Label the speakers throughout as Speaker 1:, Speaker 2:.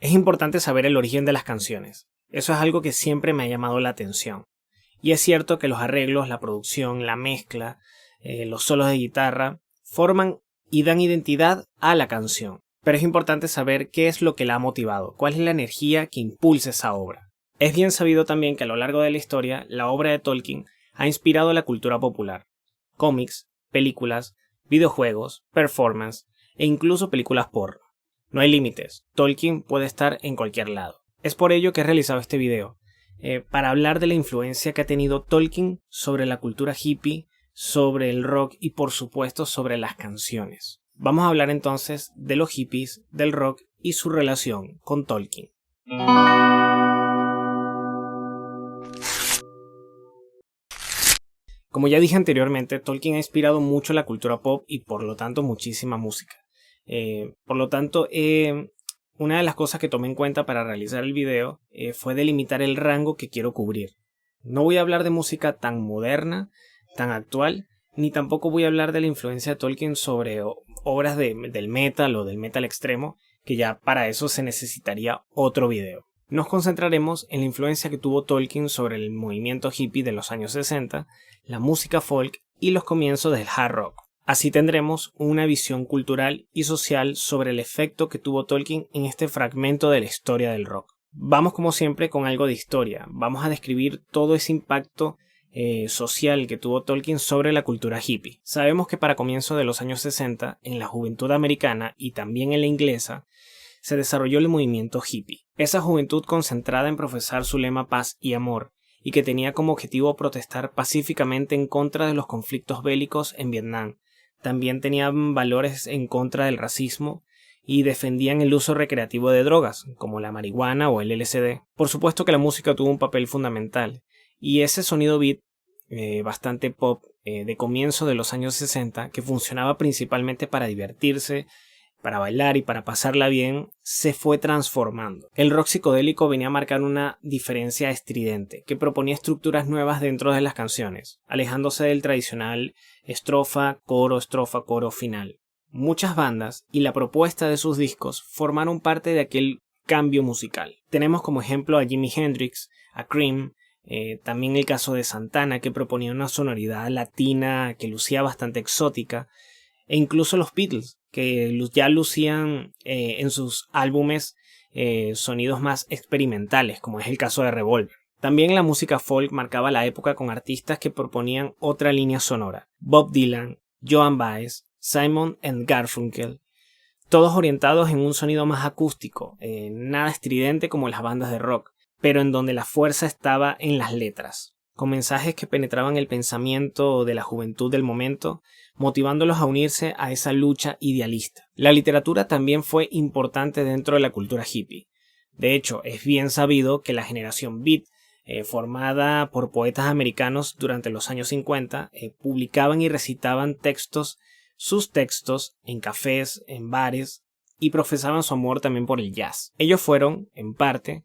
Speaker 1: Es importante saber el origen de las canciones. Eso es algo que siempre me ha llamado la atención. Y es cierto que los arreglos, la producción, la mezcla, los solos de guitarra forman y dan identidad a la canción. Pero es importante saber qué es lo que la ha motivado, cuál es la energía que impulsa esa obra. Es bien sabido también que a lo largo de la historia, la obra de Tolkien ha inspirado la cultura popular. Cómics, películas, videojuegos, performance e incluso películas porno. No hay límites, Tolkien puede estar en cualquier lado. Es por ello que he realizado este video, para hablar de la influencia que ha tenido Tolkien sobre la cultura hippie, sobre el rock y por supuesto sobre las canciones. Vamos a hablar entonces de los hippies, del rock y su relación con Tolkien. Como ya dije anteriormente, Tolkien ha inspirado mucho la cultura pop y por lo tanto muchísima música. Por lo tanto, una de las cosas que tomé en cuenta para realizar el video fue delimitar el rango que quiero cubrir. No voy a hablar de música tan moderna, tan actual, ni tampoco voy a hablar de la influencia de Tolkien sobre obras del metal o del metal extremo, que ya para eso se necesitaría otro video. Nos concentraremos en la influencia que tuvo Tolkien sobre el movimiento hippie de los años 60, la música folk y los comienzos del hard rock. Así tendremos una visión cultural y social sobre el efecto que tuvo Tolkien en este fragmento de la historia del rock. Vamos como siempre con algo de historia, vamos a describir todo ese impacto social que tuvo Tolkien sobre la cultura hippie. Sabemos que para comienzos de los años 60, en la juventud americana y también en la inglesa, se desarrolló el movimiento hippie. Esa juventud concentrada en profesar su lema paz y amor, y que tenía como objetivo protestar pacíficamente en contra de los conflictos bélicos en Vietnam. También tenían valores en contra del racismo y defendían el uso recreativo de drogas, como la marihuana o el LSD. Por supuesto que la música tuvo un papel fundamental, y ese sonido beat, bastante pop, de comienzo de los años 60, que funcionaba principalmente para divertirse, para bailar y para pasarla bien, se fue transformando. El rock psicodélico venía a marcar una diferencia estridente, que proponía estructuras nuevas dentro de las canciones, alejándose del tradicional estrofa, coro, final. Muchas bandas y la propuesta de sus discos formaron parte de aquel cambio musical. Tenemos como ejemplo a Jimi Hendrix, a Cream, también el caso de Santana, que proponía una sonoridad latina que lucía bastante exótica, e incluso los Beatles, que ya lucían en sus álbumes sonidos más experimentales, como es el caso de Revolver. También la música folk marcaba la época con artistas que proponían otra línea sonora. Bob Dylan, Joan Baez, Simon and Garfunkel, todos orientados en un sonido más acústico, nada estridente como las bandas de rock, pero en donde la fuerza estaba en las letras, con mensajes que penetraban el pensamiento de la juventud del momento, motivándolos a unirse a esa lucha idealista. La literatura también fue importante dentro de la cultura hippie. De hecho, es bien sabido que la generación Beat, formada por poetas americanos durante los años 50, publicaban y recitaban sus textos en cafés, en bares, y profesaban su amor también por el jazz. Ellos fueron, en parte,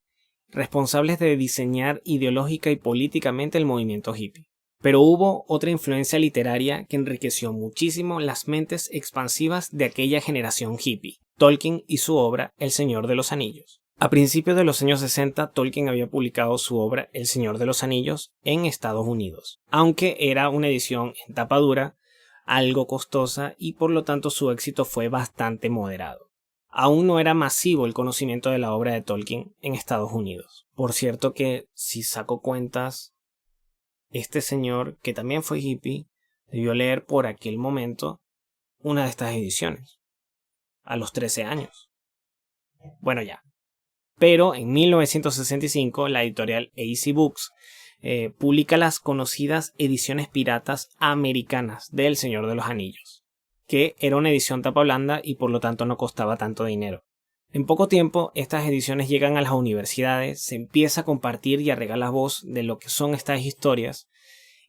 Speaker 1: responsables de diseñar ideológica y políticamente el movimiento hippie. Pero hubo otra influencia literaria que enriqueció muchísimo las mentes expansivas de aquella generación hippie: Tolkien y su obra El Señor de los Anillos. A principios de los años 60, Tolkien había publicado su obra El Señor de los Anillos en Estados Unidos, aunque era una edición en tapa dura, algo costosa, y por lo tanto su éxito fue bastante moderado. Aún no era masivo el conocimiento de la obra de Tolkien en Estados Unidos. Por cierto que, si saco cuentas, este señor, que también fue hippie, debió leer por aquel momento una de estas ediciones, a los 13 años. Bueno, ya. Pero en 1965 la editorial AC Books publica las conocidas ediciones piratas americanas de El Señor de los Anillos, que era una edición tapa blanda y por lo tanto no costaba tanto dinero. En poco tiempo estas ediciones llegan a las universidades, se empieza a compartir y a regar la voz de lo que son estas historias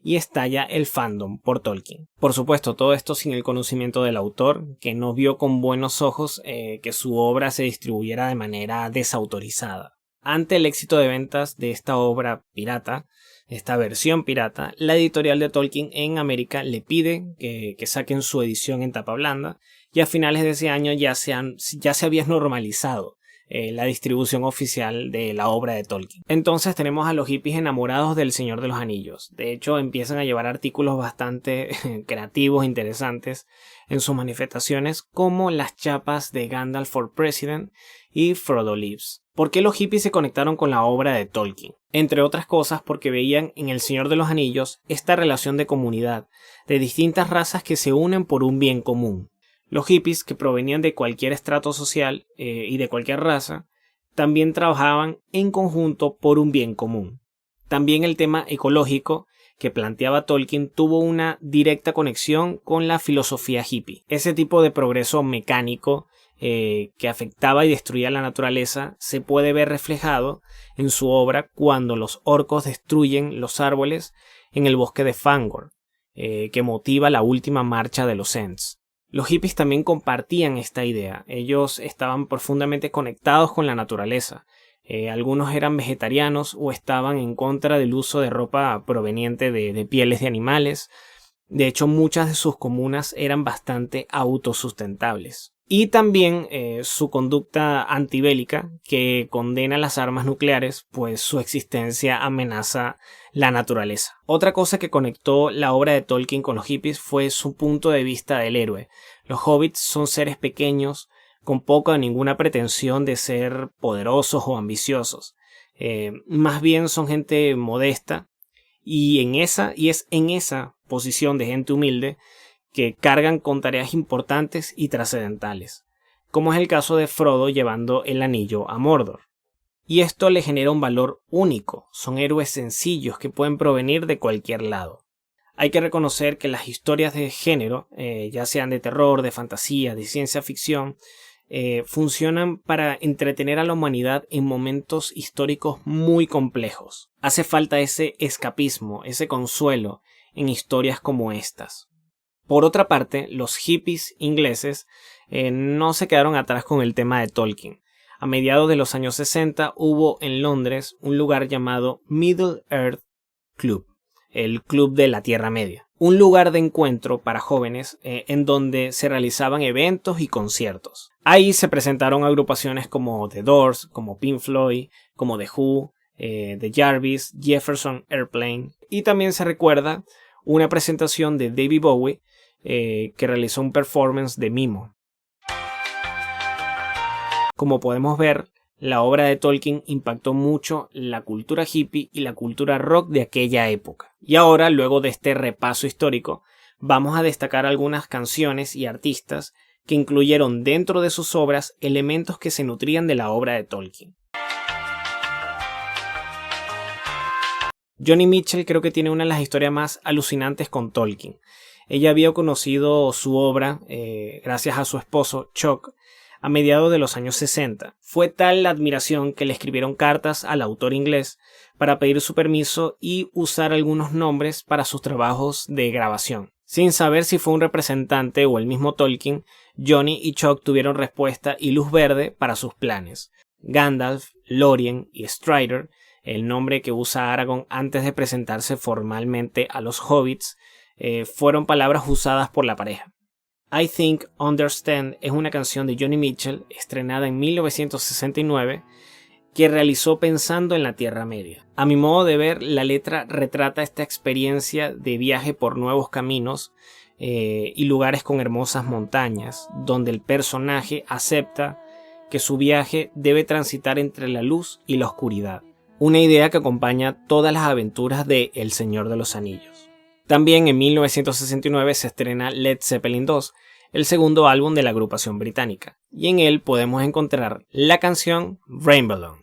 Speaker 1: y estalla el fandom por Tolkien. Por supuesto, todo esto sin el conocimiento del autor, que no vio con buenos ojos que su obra se distribuyera de manera desautorizada. Ante el éxito de ventas de esta obra pirata, esta versión pirata, la editorial de Tolkien en América le pide que saquen su edición en tapa blanda, y a finales de ese año ya se había normalizado la distribución oficial de la obra de Tolkien. Entonces tenemos a los hippies enamorados del Señor de los Anillos. De hecho, empiezan a llevar artículos bastante creativos, interesantes en sus manifestaciones, como las chapas de Gandalf for President y Frodo Lives. ¿Por qué los hippies se conectaron con la obra de Tolkien? Entre otras cosas porque veían en El Señor de los Anillos esta relación de comunidad, de distintas razas que se unen por un bien común. Los hippies, que provenían de cualquier estrato social y de cualquier raza, también trabajaban en conjunto por un bien común. También el tema ecológico que planteaba Tolkien tuvo una directa conexión con la filosofía hippie. Ese tipo de progreso mecánico que afectaba y destruía la naturaleza se puede ver reflejado en su obra cuando los orcos destruyen los árboles en el bosque de Fangorn, que motiva la última marcha de los Ents. Los hippies también compartían esta idea. Ellos estaban profundamente conectados con la naturaleza. Algunos eran vegetarianos o estaban en contra del uso de ropa proveniente de pieles de animales. De hecho, muchas de sus comunas eran bastante autosustentables. Y también su conducta antibélica, que condena las armas nucleares, pues su existencia amenaza la naturaleza. Otra cosa que conectó la obra de Tolkien con los hippies fue su punto de vista del héroe. Los hobbits son seres pequeños, con poca o ninguna pretensión de ser poderosos o ambiciosos. Más bien son gente modesta, y es en esa posición de gente humilde que cargan con tareas importantes y trascendentales, como es el caso de Frodo llevando el anillo a Mordor. Y esto le genera un valor único, son héroes sencillos que pueden provenir de cualquier lado. Hay que reconocer que las historias de género, ya sean de terror, de fantasía, de ciencia ficción, funcionan para entretener a la humanidad en momentos históricos muy complejos. Hace falta ese escapismo, ese consuelo en historias como estas. Por otra parte, los hippies ingleses no se quedaron atrás con el tema de Tolkien. A mediados de los años 60 hubo en Londres un lugar llamado Middle Earth Club, el Club de la Tierra Media. Un lugar de encuentro para jóvenes en donde se realizaban eventos y conciertos. Ahí se presentaron agrupaciones como The Doors, como Pink Floyd, como The Who, The Jarvis, Jefferson Airplane. Y también se recuerda una presentación de David Bowie que realizó un performance de mimo. Como podemos ver, la obra de Tolkien impactó mucho la cultura hippie y la cultura rock de aquella época. Y ahora, luego de este repaso histórico, vamos a destacar algunas canciones y artistas que incluyeron dentro de sus obras elementos que se nutrían de la obra de Tolkien. Joni Mitchell creo que tiene una de las historias más alucinantes con Tolkien. Ella había conocido su obra gracias a su esposo Chuck a mediados de los años 60. Fue tal la admiración que le escribieron cartas al autor inglés para pedir su permiso y usar algunos nombres para sus trabajos de grabación. Sin saber si fue un representante o el mismo Tolkien, Joni y Chuck tuvieron respuesta y luz verde para sus planes. Gandalf, Lórien y Strider, el nombre que usa Aragorn antes de presentarse formalmente a los hobbits, fueron palabras usadas por la pareja. I Think Understand es una canción de Joni Mitchell estrenada en 1969 que realizó pensando en la Tierra Media. A mi modo de ver, la letra retrata esta experiencia de viaje por nuevos caminos y lugares con hermosas montañas, donde el personaje acepta que su viaje debe transitar entre la luz y la oscuridad. Una idea que acompaña todas las aventuras de El Señor de los Anillos. También en 1969 se estrena Led Zeppelin II, el segundo álbum de la agrupación británica, y en él podemos encontrar la canción Rainbow,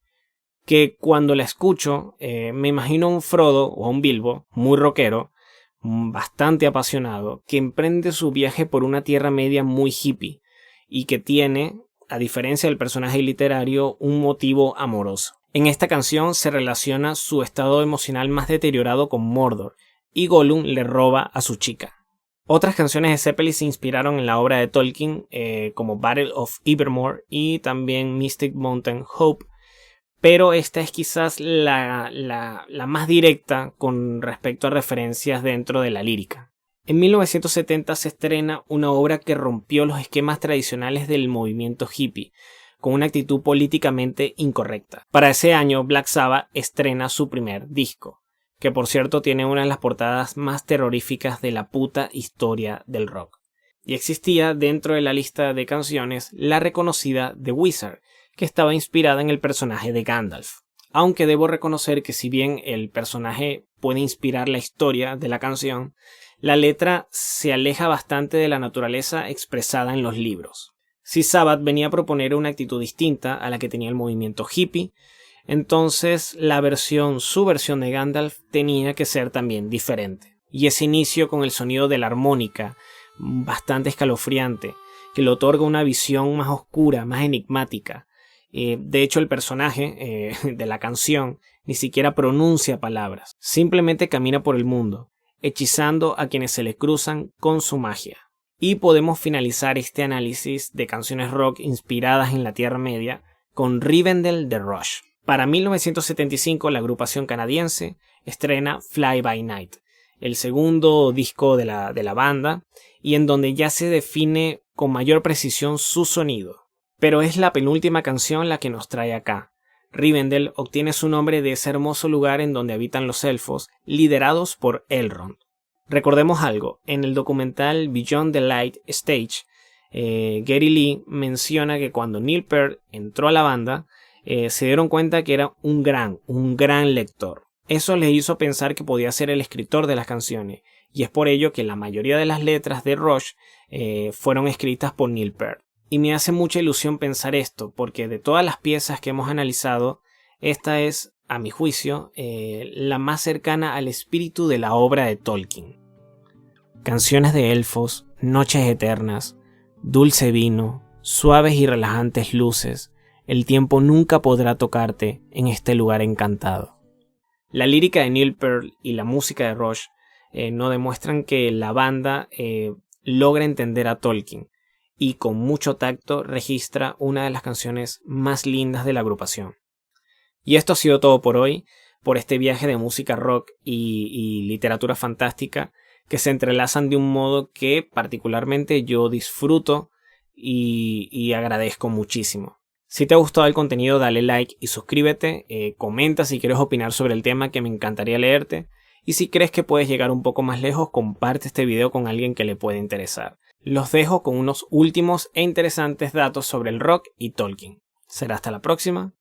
Speaker 1: que cuando la escucho me imagino a un Frodo o a un Bilbo muy rockero, bastante apasionado, que emprende su viaje por una Tierra Media muy hippie y que tiene, a diferencia del personaje literario, un motivo amoroso. En esta canción se relaciona su estado emocional más deteriorado con Mordor, y Gollum le roba a su chica. Otras canciones de Zeppelin se inspiraron en la obra de Tolkien, como Battle of Evermore y también Mystic Mountain Hope, pero esta es quizás la más directa con respecto a referencias dentro de la lírica. En 1970 se estrena una obra que rompió los esquemas tradicionales del movimiento hippie, con una actitud políticamente incorrecta. Para ese año, Black Sabbath estrena su primer disco, que por cierto tiene una de las portadas más terroríficas de la puta historia del rock. Y existía dentro de la lista de canciones la reconocida The Wizard, que estaba inspirada en el personaje de Gandalf. Aunque debo reconocer que si bien el personaje puede inspirar la historia de la canción, la letra se aleja bastante de la naturaleza expresada en los libros. Si Sabbath venía a proponer una actitud distinta a la que tenía el movimiento hippie, entonces su versión de Gandalf tenía que ser también diferente. Y ese inicio con el sonido de la armónica, bastante escalofriante, que le otorga una visión más oscura, más enigmática. De hecho, el personaje de la canción ni siquiera pronuncia palabras, simplemente camina por el mundo, hechizando a quienes se le cruzan con su magia. Y podemos finalizar este análisis de canciones rock inspiradas en la Tierra Media con Rivendell de Rush. Para 1975, la agrupación canadiense estrena Fly By Night, el segundo disco de la banda, y en donde ya se define con mayor precisión su sonido. Pero es la penúltima canción la que nos trae acá. Rivendell obtiene su nombre de ese hermoso lugar en donde habitan los elfos, liderados por Elrond. Recordemos algo, en el documental Beyond the Light Stage, Geddy Lee menciona que cuando Neil Peart entró a la banda, se dieron cuenta que era un gran lector. Eso les hizo pensar que podía ser el escritor de las canciones, y es por ello que la mayoría de las letras de Rush fueron escritas por Neil Peart. Y me hace mucha ilusión pensar esto, porque de todas las piezas que hemos analizado, esta es, a mi juicio, la más cercana al espíritu de la obra de Tolkien. Canciones de elfos, noches eternas, dulce vino, suaves y relajantes luces, el tiempo nunca podrá tocarte en este lugar encantado. La lírica de Neil Peart y la música de Rush nos demuestran que la banda logra entender a Tolkien, y con mucho tacto registra una de las canciones más lindas de la agrupación. Y esto ha sido todo por hoy, por este viaje de música rock y literatura fantástica que se entrelazan de un modo que particularmente yo disfruto y agradezco muchísimo. Si te ha gustado el contenido, dale like y suscríbete, comenta si quieres opinar sobre el tema, que me encantaría leerte, y si crees que puedes llegar un poco más lejos, comparte este video con alguien que le pueda interesar. Los dejo con unos últimos e interesantes datos sobre el rock y Tolkien. Será hasta la próxima.